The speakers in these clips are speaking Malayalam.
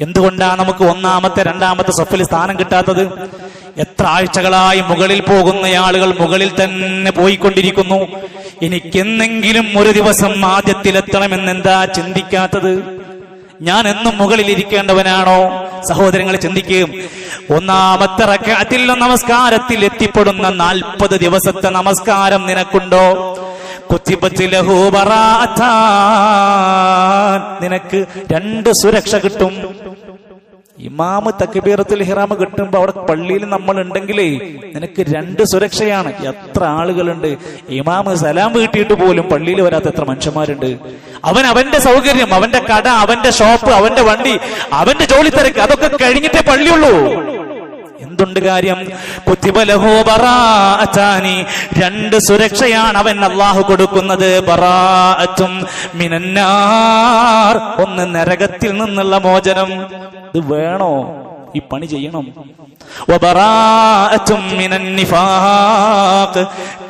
എന്തുകൊണ്ടാണ് നമുക്ക് ഒന്നാമത്തെ രണ്ടാമത്തെ സഫിൽ സ്ഥാനം കിട്ടാത്തത്? എത്ര ആഴ്ചകളായി മുകളിൽ പോകുന്ന ആളുകൾ മുകളിൽ തന്നെ പോയിക്കൊണ്ടിരിക്കുന്നു. എനിക്കെന്നെങ്കിലും ഒരു ദിവസം ആദ്യത്തിലെത്തണമെന്നെന്താ ചിന്തിക്കാത്തത്? ഞാൻ എന്നും മുകളിൽ ഇരിക്കേണ്ടവനാണോ? സഹോദരങ്ങളെ ചിന്തിക്കുകയും ഒന്നാമത്തെ റക്അത്തിൽ നമസ്കാരത്തിൽ എത്തിപ്പെടുന്ന 40 ദിവസത്തെ നമസ്കാരം നിനക്കുണ്ടോ? കുത്തിബത്ത് ലഹു ബറാഅത്താൻ, നിനക്ക് 2 സുരക്ഷ കിട്ടും. ഇമാമ് തക്ബീറത്തുൽ ഇഹ്റാം കിട്ടുമ്പോ അവിടെ പള്ളിയിൽ നമ്മൾ ഉണ്ടെങ്കിലേ നിനക്ക് 2 സുരക്ഷയാണ്. എത്ര ആളുകളുണ്ട് ഇമാമ് സലാം വീട്ടിയിട്ട് പോലും പള്ളിയിൽ വരാത്ത എത്ര മനുഷ്യന്മാരുണ്ട്. അവന്റെ സൗകര്യം, അവന്റെ കട, അവന്റെ ഷോപ്പ്, അവന്റെ വണ്ടി, അവന്റെ ജോലി തിരക്ക് അതൊക്കെ കഴിഞ്ഞിട്ടേ പള്ളിയുള്ളൂ. എന്തുണ്ട് കാര്യം? കുത്തിബ ലഹു ബറാഅതാനി, 2 സുരക്ഷയാണ് അവൻ അല്ലാഹു കൊടുക്കുന്നത്. ബറാഅത്തും മിനന്നാർ, ഒന്ന് നരകത്തിൽ നിന്നുള്ള മോചനം. ഇത് വേണോ? ഈ പണി ചെയ്യണം. വബറാഅത്തും മിനൻ നിഫാഖ്,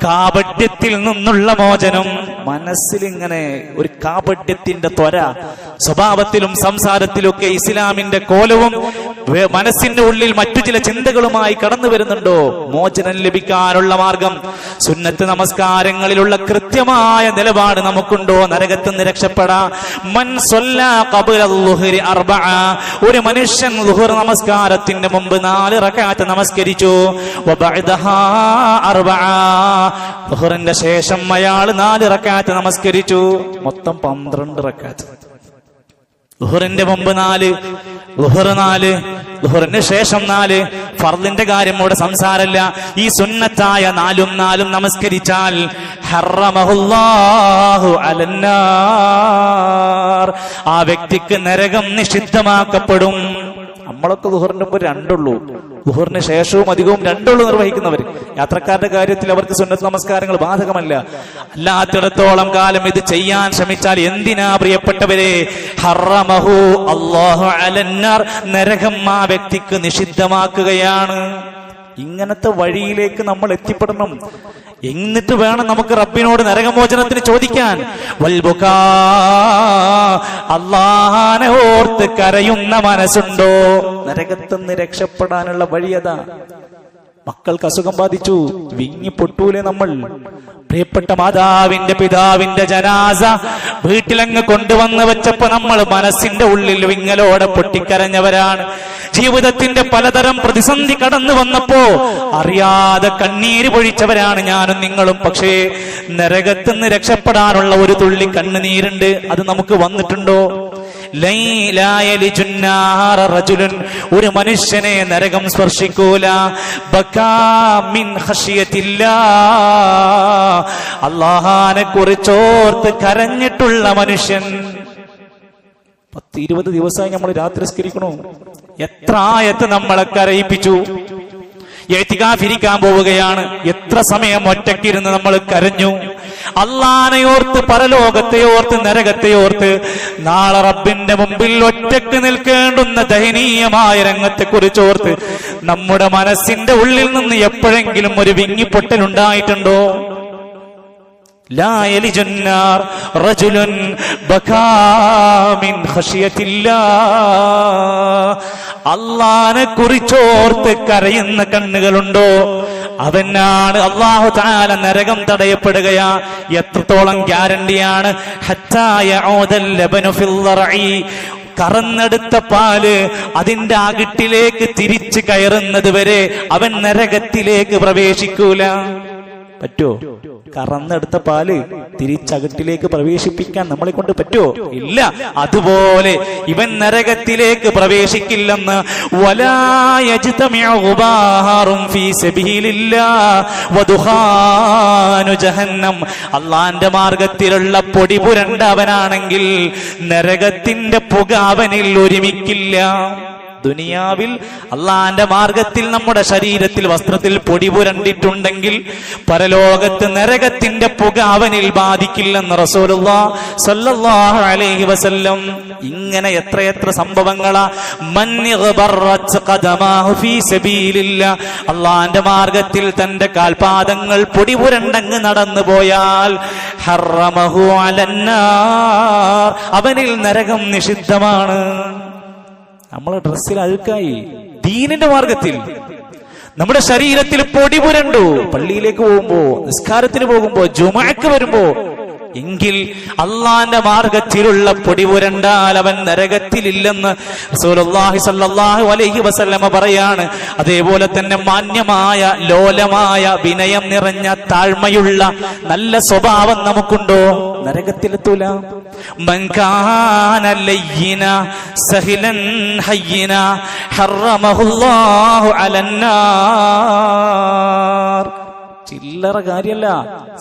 കാപട്യത്തിൽ നിന്നുള്ള മോചനം. മനസ്സിൽ ഇങ്ങനെ ഒരു കാപട്യത്തിന്റെ ത്വര സ്വഭാവത്തിലും സംസാരത്തിലൊക്കെ ഇസ്ലാമിന്റെ കോലവും മനസ്സിന്റെ ഉള്ളിൽ മറ്റു ചില ചിന്തകളുമായി കടന്നു വരുന്നുണ്ടോ? മോചനം ലഭിക്കാനുള്ള മാർഗം സുന്നത്ത് നമസ്കാരങ്ങളിലുള്ള കൃത്യമായ നിലപാട് നമുക്കുണ്ടോ? നരകത്തിൽ നിന്ന് രക്ഷപ്പെടാം. മൻ സ്വല്ലാ ഖബ്ല ളുഹ്രി 4, ഒരു മനുഷ്യൻ ളുഹ്ർ നമസ്കാരത്തിന്റെ മുമ്പ് 4 റക്അത്ത് നമസ്കരിച്ചു. വബഅദഹാ 4, ളുഹ്റിന്റെ ശേഷം അയാൾ 4 റക്അത്ത് നമസ്കരിച്ചു. മൊത്തം 12 റക്അത്ത്. ളുഹ്റിന്റെ മുമ്പ് 4, ളുഹ്ർ 4, ളുഹ്റിന് ശേഷം 4. ഫർദിന്റെ കാര്യം ഇവിടെ സംസാരമില്ല. ഈ സുന്നത്തായ 4 നമസ്കരിച്ചാൽ ഹറമഹുല്ലാഹു അലന്നാർ, ആ വ്യക്തിക്ക് നരകം നിഷിദ്ധമാക്കപ്പെടും. നമ്മളൊക്കെ ളുഹ്റിന്റെ മുമ്പ് 2 ഉള്ളൂ, ളുഹ്റിന് ശേഷവും അധികവും 2 ഉള്ളൂ നിർവഹിക്കുന്നവർ. യാത്രക്കാരുടെ കാര്യത്തിൽ അവർക്ക് സുന്നത്ത് നമസ്കാരങ്ങൾ ബാധകമല്ല. അല്ലാത്തിടത്തോളം കാലം ഇത് ചെയ്യാൻ ശ്രമിച്ചാൽ എന്തിനാ പ്രിയപ്പെട്ടവരെ? ഹറമഹു അല്ലാഹു അലന്നാർ, നരകം ആ വ്യക്തിക്ക് നിഷിദ്ധമാക്കുകയാണ്. ഇങ്ങനത്തെ വഴിയിലേക്ക് നമ്മൾ എത്തിപ്പെടണം. എന്നിട്ട് വേണം നമുക്ക് റബ്ബിനോട് നരകമോചനത്തിന് ചോദിക്കാൻ. വൽബുകാ, അല്ലാഹനെ ഓർത്ത് കരയുന്ന മനസ്സുണ്ടോ? നരകത്തിൽ നിന്ന് രക്ഷപ്പെടാനുള്ള വഴിയതാ. മക്കൾക്ക് അസുഖം ബാധിച്ചു, വിങ്ങി പൊട്ടൂലേ നമ്മൾ? പ്രിയപ്പെട്ട മാതാവിന്റെ പിതാവിന്റെ ജനാസ വീട്ടിലങ്ങ് കൊണ്ടുവന്ന് വെച്ചപ്പോ നമ്മൾ മനസ്സിന്റെ ഉള്ളിൽ വിങ്ങലോടെ പൊട്ടിക്കരഞ്ഞവരാണ്. ജീവിതത്തിന്റെ പലതരം പ്രതിസന്ധി കടന്നു വന്നപ്പോ അറിയാതെ കണ്ണീര് പൊഴിച്ചവരാണ് ഞാനും നിങ്ങളും. പക്ഷേ നരകത്തിൽ നിന്ന് രക്ഷപ്പെടാനുള്ള ഒരു തുള്ളി കണ്ണുനീരുണ്ട്. അത് നമുക്ക് വന്നിട്ടുണ്ടോ? ഒരു മനുഷ്യനെ നരകം സ്പർശിക്കൂല. അല്ലാഹനെ കുറിച്ചോർത്ത് കരഞ്ഞിട്ടുള്ള മനുഷ്യൻ. 10-20 ദിവസമായി നമ്മൾ രാത്രി സ്കരിക്കണു. എത്ര ആയത്ത് നമ്മളെ കരയിപ്പിച്ചു. ഇഅ്തികാഫിരിക്കാൻ പോവുകയാണ്, എത്ര സമയം ഒറ്റക്കിരുന്ന് നമ്മൾ കരഞ്ഞു. അല്ലാഹനെ ഓർത്ത്, പരലോകത്തെ ഓർത്ത്, നരകത്തെ ഓർത്ത്, നാളെ റബ്ബിന്റെ മുമ്പിൽ ഒറ്റക്ക് നിൽക്കേണ്ടുന്ന ദയനീയമായ രംഗത്തെ കുറിച്ചോർത്ത് നമ്മുടെ മനസ്സിന്റെ ഉള്ളിൽ നിന്ന് എപ്പോഴെങ്കിലും ഒരു വിങ്ങിപ്പൊട്ടലുണ്ടായിട്ടുണ്ടോ? ലാ യലിജന്നാർ റജുലുൻ ബകാ മിൻ ഖശിയത്തില്ലാഹ്, അല്ലാഹനെ കുറിച്ചോർത്ത് കരയുന്ന കണ്ണുകളുണ്ടോ? അവനാണ് അല്ലാഹു തആല നരകം തടയപ്പെടുകയാ. എത്രത്തോളം ഗ്യാരണ്ടിയാണ്? ഹത്താ യഊദൽ ലബനു ഫിൽ ദർഇ, കറന്നെടുത്ത പാല് അതിന്റെ അകിട്ടിലേക്ക് തിരിച്ചു കയറുന്നത് വരെ അവൻ നരകത്തിലേക്ക് പ്രവേശിക്കൂല. പറ്റോ? കറന്നെടുത്ത പാല് തിരിച്ചകട്ടിലേക്ക് പ്രവേശിപ്പിക്കാൻ നമ്മളെ കൊണ്ട് പറ്റോ? ഇല്ല. അതുപോലെ ഇവൻ നരകത്തിലേക്ക് പ്രവേശിക്കില്ലെന്ന്. വലാ യജ്തമിഉ ഗുബാറുൻ ഫീ സബീലില്ലാഹ് വദുഖാനു ജഹന്നം, അല്ലാഹുവിന്റെ മാർഗത്തിലുള്ള പൊടി പുരണ്ടവനാണെങ്കിൽ നരകത്തിന്റെ പുക അവനിൽ ഒരുമിക്കില്ല. ദുനിയാവിൽ അള്ളാന്റെ മാർഗത്തിൽ നമ്മുടെ ശരീരത്തിൽ വസ്ത്രത്തിൽ പൊടി പുരണ്ടിട്ടുണ്ടെങ്കിൽ പരലോകത്ത് നരകത്തിന്റെ പുക അവനിൽ ബാധിക്കില്ലെന്ന് റസൂലുള്ളാഹി സ്വല്ലല്ലാഹു അലൈഹി വസല്ലം. ഇങ്ങനെ എത്രയെത്ര സംഭവങ്ങളാ. മൻ യഗ്ബറത് ഖദമാഹു ഫീ സബീലില്ലാ, അള്ളാന്റെ മാർഗത്തിൽ തന്റെ കാൽപാദങ്ങൾ പൊടി പുരണ്ടങ്ങ് നടന്നു പോയാൽ ഹറമഹു അലന്നാർ, അവനിൽ നരകം നിഷിദ്ധമാണ്. നമ്മളെ ഡ്രസ്സിൽ അഴുക്കായി. ദീനിന്റെ മാർഗത്തിൽ നമ്മുടെ ശരീരത്തിൽ പൊടി പുരണ്ടു. പള്ളിയിലേക്ക് പോകുമ്പോ, നിസ്കാരത്തിന് പോകുമ്പോ, ജുമുഅക്ക് വരുമ്പോ, എങ്കിൽ അള്ളാന്റെ മാർഗത്തിലുള്ള പൊടി പുരണ്ടാൽ അവൻ നരകത്തിലില്ലെന്ന് റസൂലുള്ളാഹി സ്വല്ലല്ലാഹു അലൈഹി വസല്ലമ പറയാണ്. അതേപോലെ തന്നെ മാന്യമായ, ലോലമായ, വിനയം നിറഞ്ഞ, താഴ്മയുള്ള നല്ല സ്വഭാവം നമുക്കുണ്ടോ? നരകത്തിലെത്തൂല. മൻ കാന ലയ്യിന സഹിലൻ ഹയ്യിന ഹറമഹുല്ലാഹു അലന്നാർ. ചില്ലറ കാര്യല്ല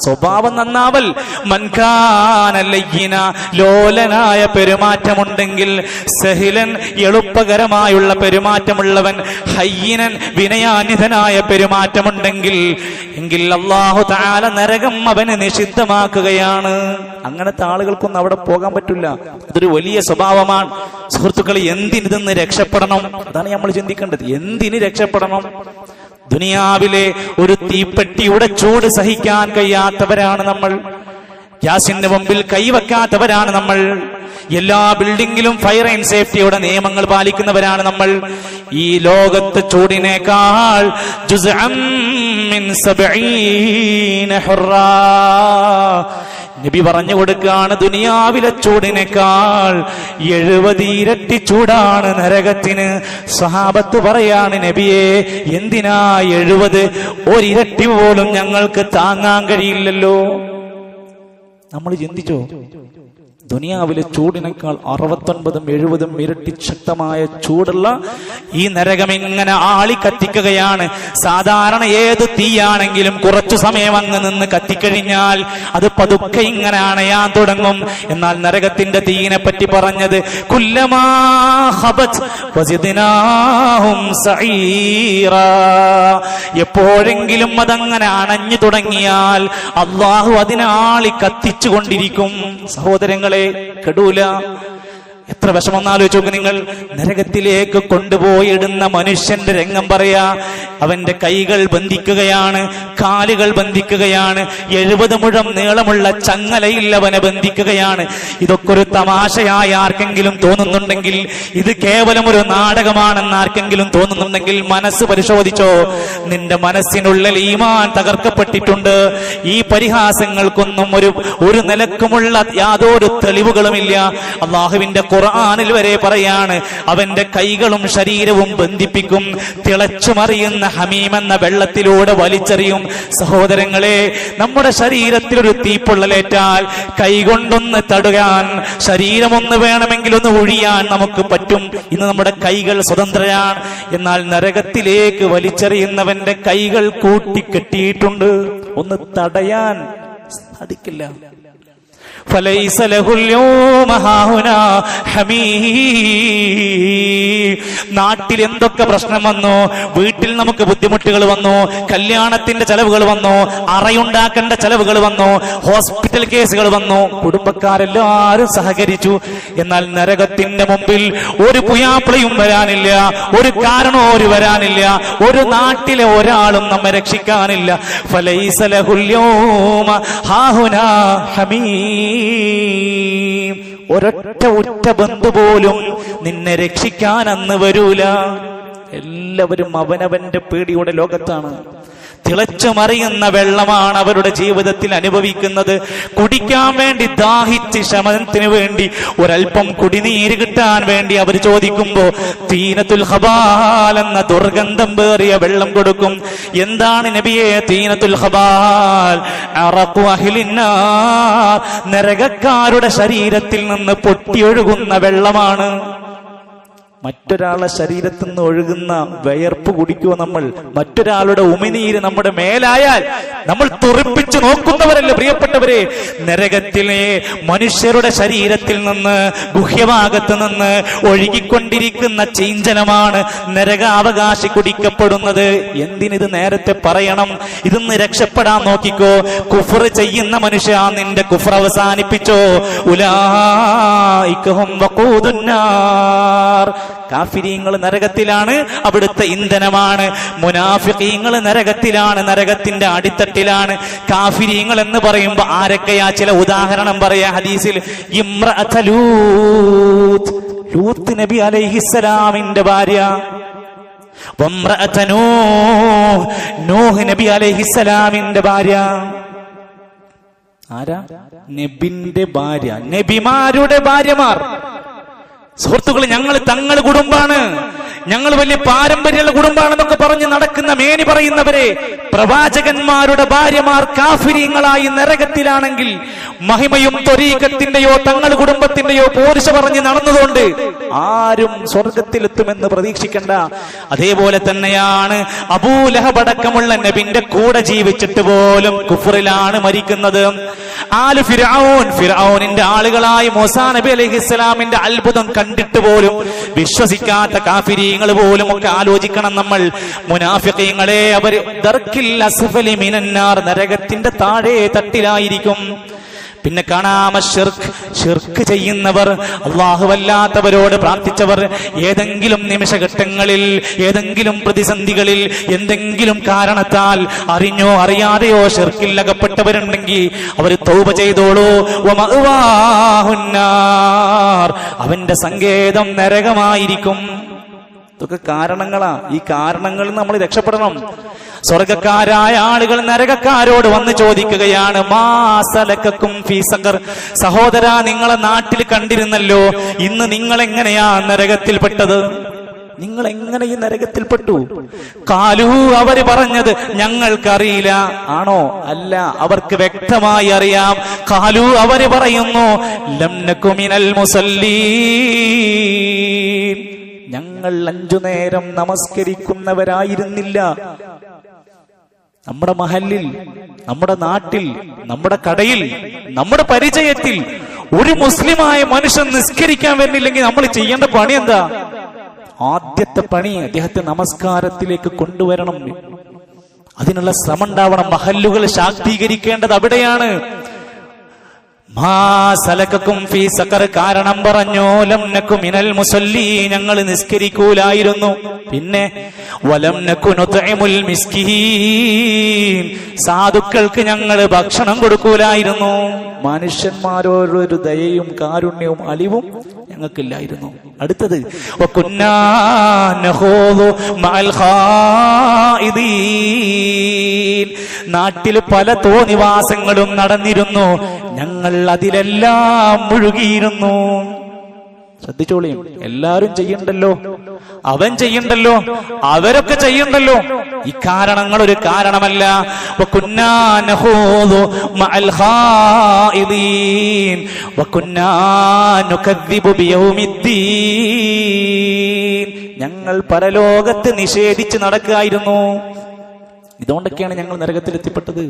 സ്വഭാവം നന്നാവൽ. മൻകാനല്ലയ്യന, ലോലനായ പെരുമാറ്റമുണ്ടെങ്കിൽ, സഹിലൻ എളുപ്പകരമായുള്ള പെരുമാറ്റമുള്ളവൻ, ഹയ്യനൻ വിനയാന്വിതനായ പെരുമാറ്റമുണ്ടെങ്കിൽ എങ്കിൽ അല്ലാഹു തആല നരകം അവന് നിഷിദ്ധമാക്കുകയാണ്. അങ്ങനത്തെ ആളുകൾക്കൊന്നും അവിടെ പോകാൻ പറ്റില്ല. അതൊരു വലിയ സ്വഭാവമാണ്. സുഹൃത്തുക്കളെ, എന്തിനിതെന്ന് രക്ഷപ്പെടണം? അതാണ് നമ്മൾ ചിന്തിക്കേണ്ടത്. എന്തിന് രക്ഷപ്പെടണം? ദുനിയാവിലെ ഒരു തീപ്പെട്ടിയുടെ ചൂട് സഹിക്കാൻ കഴിയാത്തവരാണ് നമ്മൾ. ഗ്യാസിന്റെ മുമ്പിൽ കൈവെക്കാത്തവരാണ് നമ്മൾ. എല്ലാ ബിൽഡിങ്ങിലും ഫയർ ആൻഡ് സേഫ്റ്റിയുടെ നിയമങ്ങൾ പാലിക്കുന്നവരാണ് നമ്മൾ. ഈ ലോകത്ത് ചൂടിനേക്കാൾ ജുസ്അം മിൻ 70 ഹുറാ, നബി പറഞ്ഞു കൊടുക്കാണ്, ദുനിയാവിലെ ചൂടിനേക്കാൾ 70 ഇരട്ടി ചൂടാണ് നരകത്തിന്. സ്വഹാബത്ത് പറയാണ്, നബിയെ എന്തിനാ 70? ഒരിരട്ടി പോലും ഞങ്ങൾക്ക് താങ്ങാൻ കഴിയില്ലല്ലോ. നമ്മൾ ചിന്തിച്ചോ? ദുനിയാവിലെ ചൂടിനേക്കാൾ 69 70 ഇരട്ടി ശക്തമായ ചൂടുള്ള ഈ നരകം ഇങ്ങനെ ആളി കത്തിക്കുകയാണ്. സാധാരണ ഏത് തീയാണെങ്കിലും കുറച്ചു സമയം അങ്ങ് നിന്ന് കത്തിക്കഴിഞ്ഞാൽ അത് പതുക്കെ ഇങ്ങനെ അണയാൻ തുടങ്ങും. എന്നാൽ നരകത്തിന്റെ തീയിനെ പറ്റി പറഞ്ഞത് കുല്ലമാ ഖബത് വസിദ്നാഹും സഈറാ, എപ്പോഴെങ്കിലും അതങ്ങനെ അണഞ്ഞു തുടങ്ങിയാൽ അല്ലാഹു അതിനെ ആളി കത്തിച്ചു കൊണ്ടിരിക്കും. സഹോദരങ്ങളെ, കെടൂല. എത്ര വിഷമൊന്നാലോചിച്ച് നോക്ക് നിങ്ങൾ. നരകത്തിലേക്ക് കൊണ്ടുപോയിടുന്ന മനുഷ്യന്റെ രംഗം പറയാ. അവന്റെ കൈകൾ ബന്ധിക്കുകയാണ്, കാലുകൾ ബന്ധിക്കുകയാണ്, 70 മുഴം നീളമുള്ള ചങ്ങലയിൽ അവനെ ബന്ധിക്കുകയാണ്. ഇതൊക്കെ ഒരു തമാശയായി ആർക്കെങ്കിലും തോന്നുന്നുണ്ടെങ്കിൽ, ഇത് കേവലം ഒരു നാടകമാണെന്ന് ആർക്കെങ്കിലും തോന്നുന്നുണ്ടെങ്കിൽ മനസ്സ് പരിശോധിച്ചോ. നിന്റെ മനസ്സിനുള്ളിൽ ഈമാൻ തകർക്കപ്പെട്ടിട്ടുണ്ട്. ഈ പരിഹാസങ്ങൾക്കൊന്നും ഒരു നിലക്കുമുള്ള യാതൊരു തെളിവുകളുമില്ല. അല്ലാഹുവിന്റെ ഖുർആനിൽ വരെ പറയാണ്, അവന്റെ കൈകളും ശരീരവും ബന്ധിപ്പിക്കും, തിളച്ചുമറിയുന്ന ഹമീം എന്ന വെള്ളത്തിലൂടെ വലിച്ചെറിയും. സഹോദരങ്ങളെ, നമ്മുടെ ശരീരത്തിൽ ഒരു തീപ്പൊള്ളലേറ്റാൽ കൈകൊണ്ടൊന്ന് തടുകാൻ, ശരീരമൊന്ന് വേണമെങ്കിൽ ഒന്ന് ഒഴിയാൻ നമുക്ക് പറ്റും. ഇന്ന് നമ്മുടെ കൈകൾ സ്വതന്ത്രരാണ്. എന്നാൽ നരകത്തിലേക്ക് വലിച്ചെറിയുന്നവന്റെ കൈകൾ കൂട്ടിക്കെട്ടിയിട്ടുണ്ട്. ഒന്ന് തടയാൻ സാധിക്കില്ല. فليس له اليوم هاهنا حميم. നാട്ടിൽ എന്തൊക്കെ പ്രശ്നം വന്നു, വീട്ടിൽ നമുക്ക് ബുദ്ധിമുട്ടുകൾ വന്നു, കല്യാണത്തിന്റെ ചെലവുകൾ വന്നു, അറയുണ്ടാക്കേണ്ട ചെലവുകൾ വന്നു, ഹോസ്പിറ്റൽ കേസുകൾ വന്നു, കുടുംബക്കാരെല്ലാരും സഹകരിച്ചു. എന്നാൽ നരകത്തിന്റെ മുമ്പിൽ ഒരു പുയാപ്പിളയും വരാനില്ല, ഒരു കാരണവും വരാനില്ല, ഒരു നാട്ടിലെ ഒരാളും നമ്മെ രക്ഷിക്കാനില്ല. ഫലൈസ ലഹുൽ യൗമ ഹാഹുനാ ഹമീം. ഒരൊറ്റ ഉറ്റ ബന്ധു പോലും നിന്നെ രക്ഷിക്കാൻ അന്ന് വരൂല. എല്ലാവരും അവനവന്റെ പേടിയുടെ ലോകത്താണ്. തിളച്ചു മറിയുന്ന വെള്ളമാണ് അവരുടെ ജീവിതത്തിൽ അനുഭവിക്കുന്നത്. കുടിക്കാൻ വേണ്ടി ദാഹിച്ച് ശമനത്തിന് വേണ്ടി ഒരൽപ്പം കുടിനീര് കിട്ടാൻ വേണ്ടി അവർ ചോദിക്കുമ്പോ തീനത്തുൽ ഖബാൽ എന്ന ദുർഗന്ധം പേറിയ വെള്ളം കൊടുക്കും. എന്താണ് നബിയെ തീനത്തുൽ ഖബാൽ? അറഖു അഹ്ലിന്നാർ, നരകക്കാരുടെ ശരീരത്തിൽ നിന്ന് പൊട്ടിയൊഴുകുന്ന വെള്ളമാണ്. മറ്റൊരാളുടെ ശരീരത്തിൽ നിന്ന് ഒഴുകുന്ന വയർപ്പ് കുടിക്കുക നമ്മൾ. മറ്റൊരാളുടെ ഉമിനീര് നമ്മുടെ മേലായാൽ നമ്മൾ തുറിപ്പിച്ചു നോക്കുന്നവരല്ലേ പ്രിയപ്പെട്ടവരെ. നരകത്തിലെ മനുഷ്യരുടെ ശരീരത്തിൽ നിന്ന്, ഗുഹ്യഭാഗത്ത് നിന്ന് ഒഴുകിക്കൊണ്ടിരിക്കുന്ന ചീഞ്ചനമാണ് നരകാവകാശി കുടിക്കപ്പെടുന്നത്. എന്തിനിത് നേരത്തെ പറയണം? ഇതൊന്ന് രക്ഷപ്പെടാൻ നോക്കിക്കോ. കുഫർ ചെയ്യുന്ന മനുഷ്യ, നിന്റെ കുഫർ അവസാനിപ്പിച്ചോ. ഉലൈക ഹും വഖൂദുന്നാർ. കാഫിരീങ്ങൾ നരകത്തിലാണ്, അവിടുത്തെ ഇന്ധനമാണ്. മുനാഫിഖീങ്ങൾ നരകത്തിലാണ്, നരകത്തിന്റെ അടിത്തട്ടിലാണ്. കാഫിരീങ്ങൾ എന്ന് പറയുമ്പോ ആരൊക്കെയാ? ചില ഉദാഹരണം പറയാ ഹദീസിൽ. ഇമ്രഅത ലൂത്ത്, ലൂത്ത് നബി അലൈഹിസ്സലാമിന്റെ ഭാര്യ, നൂഹ് നബി അലൈഹിസ്സലാമിന്റെ ഭാര്യ. ആരാ? നബിന്റെ ഭാര്യ, നബിമാരുടെ ഭാര്യമാർ. സുഹൃത്തുക്കൾ, ഞങ്ങൾ തങ്ങൾ കുടുംബാണ്, ഞങ്ങൾ വലിയ പാരമ്പര്യമുള്ള കുടുംബാണെന്നൊക്കെ പറഞ്ഞ് നടക്കുന്ന മേനി പറയുന്നവരെ, പ്രവാചകന്മാരുടെ ഭാര്യമാർ കാഫിരീങ്ങളായി നരകത്തിലാണെങ്കിൽ മഹിമയും ത്വരീഖത്തിന്റെയോ തങ്ങൾ കുടുംബത്തിന്റെയോ പോരിശ പറഞ്ഞ് നടന്നതുകൊണ്ട് ആരും സ്വർഗത്തിലെത്തുമെന്ന് പ്രതീക്ഷിക്കണ്ട. അതേപോലെ തന്നെയാണ് അബൂലഹബ് അടക്കമുള്ള നബിന്റെ കൂടെ ജീവിച്ചിട്ട് പോലും കുഫറിലാണ് മരിക്കുന്നത്. ആലു ഫിർഔനിന്റെ ആളുകളായി മൂസാ നബി അലൈഹിസ്സലാമിന്റെ അത്ഭുതം കണ്ടിട്ട് പോലും വിശ്വസിക്കാത്ത കാഫിരീങ്ങൾ പോലും ഒക്കെ ആലോചിക്കണം നമ്മൾ. മുനാഫിഖീങ്ങളെ, അവർ ദർക്കിൽ അസ്ഫലി മിനന്നാർ, നരകത്തിന്റെ താഴെ തട്ടിലായിരിക്കും. പിന്നെ കാണാമ ശിർക്ക് ചെയ്യുന്നവർ, അല്ലാഹുവല്ലാത്തവരോട് പ്രാർത്ഥിച്ചവർ, ഏതെങ്കിലും നിമിഷഘട്ടങ്ങളിൽ, ഏതെങ്കിലും പ്രതിസന്ധികളിൽ, എന്തെങ്കിലും കാരണത്താൽ അറിഞ്ഞോ അറിയാതെയോ ശിർക്കിൽ അകപ്പെട്ടവരുണ്ടെങ്കിൽ അവർ തൗബ ചെയ്തോളൂ. വമഅവാഹുന്നാർ, അവന്റെ സങ്കേതം നരകമായിരിക്കും. ഇതൊക്കെ കാരണങ്ങളാ. ഈ കാരണങ്ങളിൽ നമ്മൾ രക്ഷപ്പെടണം. സ്വർഗക്കാരായ ആളുകൾ നരകക്കാരോട് വന്ന് ചോദിക്കുകയാണ്, മാ സലകക്കും ഫീ സഖർ, സഹോദരാ നിങ്ങളെ നാട്ടിൽ കണ്ടിരുന്നല്ലോ, ഇന്ന് നിങ്ങൾ എങ്ങനെയാ നരകത്തിൽപ്പെട്ടത്? നിങ്ങൾ എങ്ങനെ ഈ നരകത്തിൽപ്പെട്ടു? കാലു, അവര് പറഞ്ഞത് ഞങ്ങൾക്കറിയില്ല. ആണോ? അല്ല, അവർക്ക് വ്യക്തമായി അറിയാം. കാലു, അവര് പറയുന്നു, ലം നകു മിനൽ മുസല്ലീൻ, ഞങ്ങൾ 5 നേരം നമസ്കരിക്കുന്നവരായിരുന്നില്ല. നമ്മുടെ മഹല്ലിൽ, നമ്മുടെ നാട്ടിൽ, നമ്മുടെ കടയിൽ, നമ്മുടെ പരിചയത്തിൽ ഒരു മുസ്ലിമായ മനുഷ്യൻ നിസ്കരിക്കാൻ വരുന്നില്ലെങ്കിൽ നമ്മൾ ചെയ്യേണ്ട പണി എന്താ? ആദ്യത്തെ പണി അദ്ദേഹത്തെ നമസ്കാരത്തിലേക്ക് കൊണ്ടുവരണം. അതിനുള്ള ശ്രമം ഉണ്ടാവണം. മഹല്ലുകൾ ശാക്തീകരിക്കേണ്ടത് അവിടെയാണ്. മാ സലകക്കും ഫീ സഖർ, കാരണം പറഞ്ഞു, ലം നകു മിനൽ മുസല്ലീൻ, ഞങ്ങൾ നിസ്കരിക്കൂലായിരുന്നു. പിന്നെ വലം നകു നുത്ഇമുൽ മിസ്കീൻ, സാധുക്കൾക്ക് ഞങ്ങൾ ഭക്ഷണം കൊടുക്കൂലായിരുന്നു. മനുഷ്യന്മാരോടൊരു ദയയും കാരുണ്യവും അലിവും ഞങ്ങൾക്കില്ലായിരുന്നു. അടുത്തത് വകുന്നാ നഖൂദു മഅൽ ഖായിദീൻ, നാട്ടിൽ പല തോന്നിവാസങ്ങളും നടന്നിരുന്നു, ഞങ്ങൾ അതിലെല്ലാം മുഴുകിയിരുന്നു. ശ്രദ്ധിച്ചോളിയും, എല്ലാരും ചെയ്യണ്ടല്ലോ, അവൻ ചെയ്യണ്ടല്ലോ, അവരൊക്കെ ചെയ്യണ്ടല്ലോ. ഈ കാരണങ്ങൾ ഒരു കാരണമല്ല. വകുന്നാ നഖൂദു മഅൽ ഖായിദീൻ വകുന്നാ നുകദ്ദിബു ബിയൗമിദ്ദീൻ, ഞങ്ങൾ പരലോകത്ത് നിഷേധിച്ച് നടക്കുകയായിരുന്നു. ഇതുകൊണ്ടൊക്കെയാണ് ഞങ്ങൾ നരകത്തിലെത്തിപ്പെട്ടത്.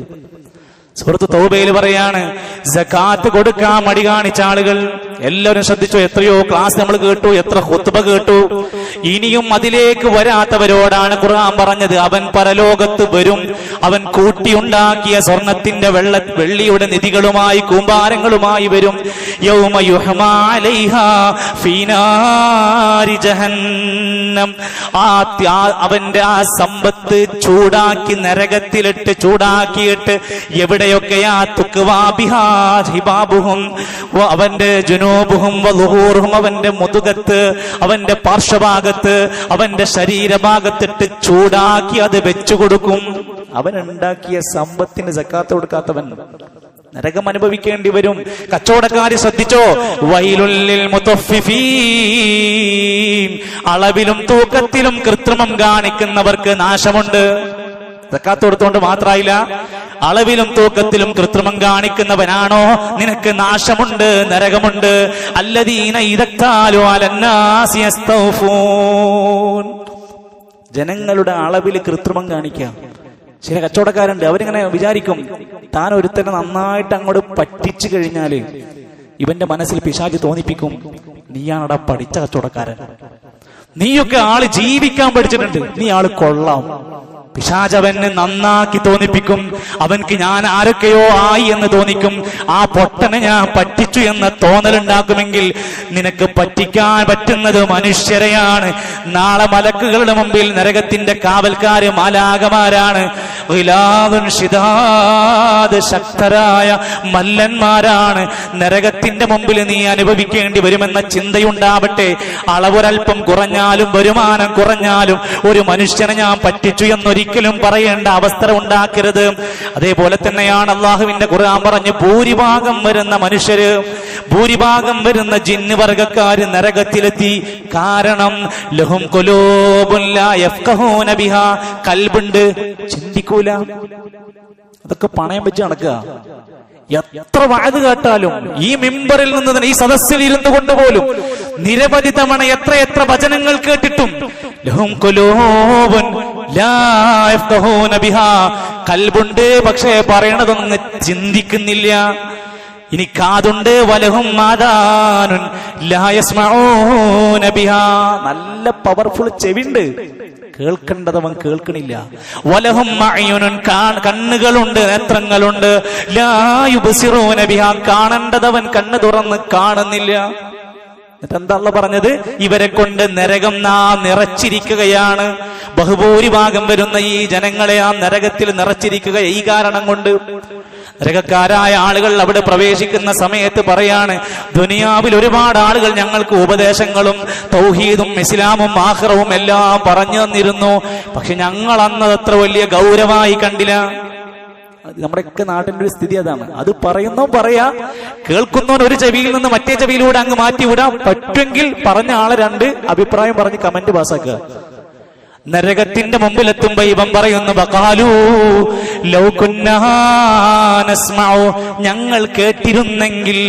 സൂറത്ത് തൗബയിൽ പറയാണ്, സകാത്ത് കൊടുക്കാൻ മടി കാണിച്ച ആളുകൾ. എല്ലാവരും ശ്രദ്ധിച്ചോ? എത്രയോ ക്ലാസ് നമ്മൾ കേട്ടു, എത്ര ഖുത്ബ കേട്ടു. ഇനിയും അതിലേക്ക് വരാത്തവരോടാണ് ഖുർആൻ പറഞ്ഞത്, അവൻ പരലോകത്ത് വരും, അവൻ കൂട്ടിയുണ്ടാക്കിയ സ്വർണത്തിന്റെ വെള്ളിയുടെ നിധികളുമായി, കൂമ്പാരങ്ങളുമായി വരും. യൗമ യുഹ്മാ അലൈഹാ ഫീ നാരി ജഹന്നം, അവന്റെ ആ സമ്പത്ത് ചൂടാക്കി നരകത്തിലിട്ട് ചൂടാക്കിയിട്ട് എവിടെയൊക്കെയാ തുക്വാ ബിഹാ ഹിബാബുഹും, അവന്റെ ജുനൂബുഹും വളുഹൂറുഹും, അവന്റെ മുതുകത്ത്, അവന്റെ പാർശ്വഭാഗത്ത്, അവന്റെ ശരീരഭാഗത്തിട്ട് ചൂടാക്കി അത് വെച്ചു കൊടുക്കും. അവൻ ഉണ്ടാക്കിയ സമ്പത്തിന് സക്കാത്ത് കൊടുക്കാത്തവൻ നരകം അനുഭവിക്കേണ്ടി വരും. കച്ചവടക്കാര് ശ്രദ്ധിച്ചോ? വൈലുൽ ലിൽ മുതഫ്ഫിഫീൻ, അളവിലും തൂക്കത്തിലും കൃത്രിമം കാണിക്കുന്നവർക്ക് നാശമുണ്ട്. സക്കാത്ത് കൊടുത്തോണ്ട് മാത്രായില്ല, അളവിലും തൂക്കത്തിലും കൃത്രിമം കാണിക്കുന്നവനാണോ നിനക്ക് നാശമുണ്ട്, നരകമുണ്ട്. അല്ലദീന ഇദക്താലു അലന്നാസി യസ്തൗഫൂൻ, ജനങ്ങളുടെ അളവിൽ കൃത്രിമം കാണിക്കുക. ചില കച്ചവടക്കാരുണ്ട്, അവരിങ്ങനെ വിചാരിക്കും, താൻ ഒരുത്തനെ നന്നായിട്ട് അങ്ങോട്ട് പറ്റിച്ചു കഴിഞ്ഞാല് ഇവന്റെ മനസ്സിൽ പിശാച് തോന്നിപ്പിക്കും, നീയാണടാ പഠിച്ച കച്ചവടക്കാരൻ, നീയൊക്കെ ആള് ജീവിക്കാൻ പഠിച്ചിട്ടുണ്ട്, നീ ആള് കൊള്ളാം. പിശാച് അവന് നന്നാക്കി തോന്നിപ്പിക്കും. അവൻക്ക് ഞാൻ ആരൊക്കെയോ ആയി എന്ന് തോന്നിക്കും. ആ പൊട്ടനെ ഞാൻ പറ്റിച്ചു എന്ന തോന്നലുണ്ടാക്കുമെങ്കിൽ നിനക്ക് പറ്റിക്കാൻ പറ്റുന്നത് മനുഷ്യരെയാണ്. നാളെ മലക്കുകളുടെ മുമ്പിൽ നരകത്തിന്റെ കാവൽക്കാര് മാലാകമാരാണ്. ഗിലാദുൻ ശിദാദ്, ശക്തരായ മല്ലന്മാരാണ്. നരകത്തിന്റെ മുമ്പിൽ നീ അനുഭവിക്കേണ്ടി വരുമെന്ന ചിന്തയുണ്ടാവട്ടെ. അളവൊരൽപ്പം കുറഞ്ഞാലും വരുമാനം കുറഞ്ഞാലും ഒരു മനുഷ്യനെ ഞാൻ പറ്റിച്ചു എന്നൊരിക്കലും പറയേണ്ട അവസ്ഥ ഉണ്ടാക്കരുത്. അതേപോലെ തന്നെയാണ് അള്ളാഹുവിന്റെ ഖുർആൻ പറഞ്ഞു, ഭൂരിഭാഗം വരുന്ന മനുഷ്യര്, ഭൂരിഭാഗം വരുന്ന ജിന്ന് വർഗക്കാര് നരകത്തിലെത്തി. കാരണം ലഹും ഖുലൂബുൻ ലാ യഫ്ഖഹൂന ബിഹാ, കൽബുണ്ട്, ചിന്തിക്കൂല. അതൊക്കെ പണയം വെച്ച് നടക്കുക. എത്ര വഅദ് കേട്ടാലും ഈ മിമ്പറിൽ നിന്ന് തന്നെ, ഈ സദസ്സിൽ ഇരുന്നു കൊണ്ട് പോലും നിരവധി തവണ എത്ര വചനങ്ങൾ കേട്ടിട്ടും ലഹും ഖുലൂബുൻ ലാ യഫ്ഖഹൂന ബിഹാ, കൽബുണ്ട്, പക്ഷേ പറയണതൊന്നും ചിന്തിക്കുന്നില്ല. ഇനി കാതുണ്ട്, വലഹും ആദാനുൻ ലാ യസ്മഊന ബിഹാ, നല്ല പവർഫുൾ ചെവിണ്ട്, കേൾക്കേണ്ടതവൻ കേൾക്കണില്ല. വലഹും അഅ്യുനുൻ, കണ്ണുകളുണ്ട്, നേത്രങ്ങളുണ്ട്, ലാ യുബ്സിറൂന ബിഹാ, കാണേണ്ടതവൻ കണ്ണ് തുറന്ന് കാണുന്നില്ല. എന്നിട്ട് എന്താ അല്ലാഹു പറഞ്ഞത്? ഇവരെ കൊണ്ട് നരകം നിറച്ചിരിക്കുകയാണ്. ബഹുഭൂരിഭാഗം വരുന്ന ഈ ജനങ്ങളെ ആ നരകത്തിൽ നിറച്ചിരിക്കുക ഈ കാരണം കൊണ്ട്. നരകക്കാരായ ആളുകൾ അവിടെ പ്രവേശിക്കുന്ന സമയത്ത് പറയാണ്, ദുനിയാവിൽ ഒരുപാട് ആളുകൾ ഞങ്ങൾക്ക് ഉപദേശങ്ങളും തൗഹീദും ഇസ്ലാമും ആഖിറവും എല്ലാം പറഞ്ഞു തന്നിരുന്നു, പക്ഷെ ഞങ്ങൾ അന്ന് അത്ര വലിയ ഗൗരവമായി കണ്ടില്ല. നമ്മുടെയൊക്കെ നാട്ടിന്റെ ഒരു സ്ഥിതി അതാണ്. അത് പറയുന്നോ പറയാ, കേൾക്കുന്നവൻ ഒരു ചെവിയിൽ നിന്ന് മറ്റേ ചെവിയിലൂടെ അങ്ങ് മാറ്റിവിടാം. പറ്റുമെങ്കിൽ പറഞ്ഞ ആളെ രണ്ട് അഭിപ്രായം പറഞ്ഞ് കമന്റ് പാസ്സാക്കുക. നരകത്തിന്റെ മുമ്പിലെത്തുമ്പോ ഇവൻ പറയുന്നു, ബഖാലൂ ലൗ കുന്നാ നസ്മഉ, ഞങ്ങൾ കേട്ടിരുന്നെങ്കിൽ,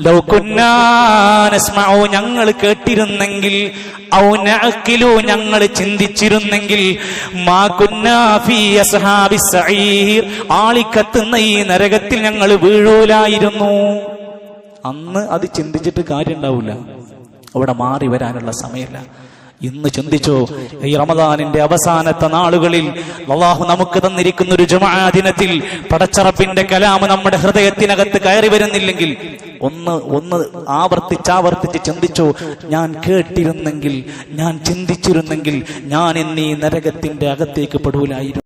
ലൗ കുന്നാ നസ്മഉ, ഞങ്ങൾ കേട്ടിരുന്നെങ്കിൽ, ഔ നഅഖിലു, ഞങ്ങൾ ചിന്തിച്ചിരുന്നെങ്കിൽ, മാ കുന്നാ ഫീ അസ്ഹാബിസ് സഈർ, ആളിക്കത്തുന്ന ഈ നരകത്തിൽ ഞങ്ങൾ വീഴൂലായിരുന്നു. അന്ന് അത് ചിന്തിച്ചിട്ട് കാര്യം ഉണ്ടാവില്ല, അവിടെ മാറി വരാനുള്ള സമയമില്ല. ഇന്ന് ചിന്തിച്ചോ, ഈ റമദാനിന്റെ അവസാനത്തെ നാളുകളിൽ അല്ലാഹു നമുക്ക് തന്നിരിക്കുന്ന ഒരു ജുമുഅ ദിനത്തിൽ പടച്ചറബിന്റെ കലാമ് നമ്മുടെ ഹൃദയത്തിനകത്ത് കയറി വരുന്നില്ലെങ്കിൽ ഒന്ന് ആവർത്തിച്ച് ചിന്തിച്ചോ, ഞാൻ കേട്ടിരുന്നെങ്കിൽ, ഞാൻ ചിന്തിച്ചിരുന്നെങ്കിൽ ഞാൻ എന്നീ നരകത്തിന്റെ അകത്തേക്ക് പെടൂലായിരുന്നു.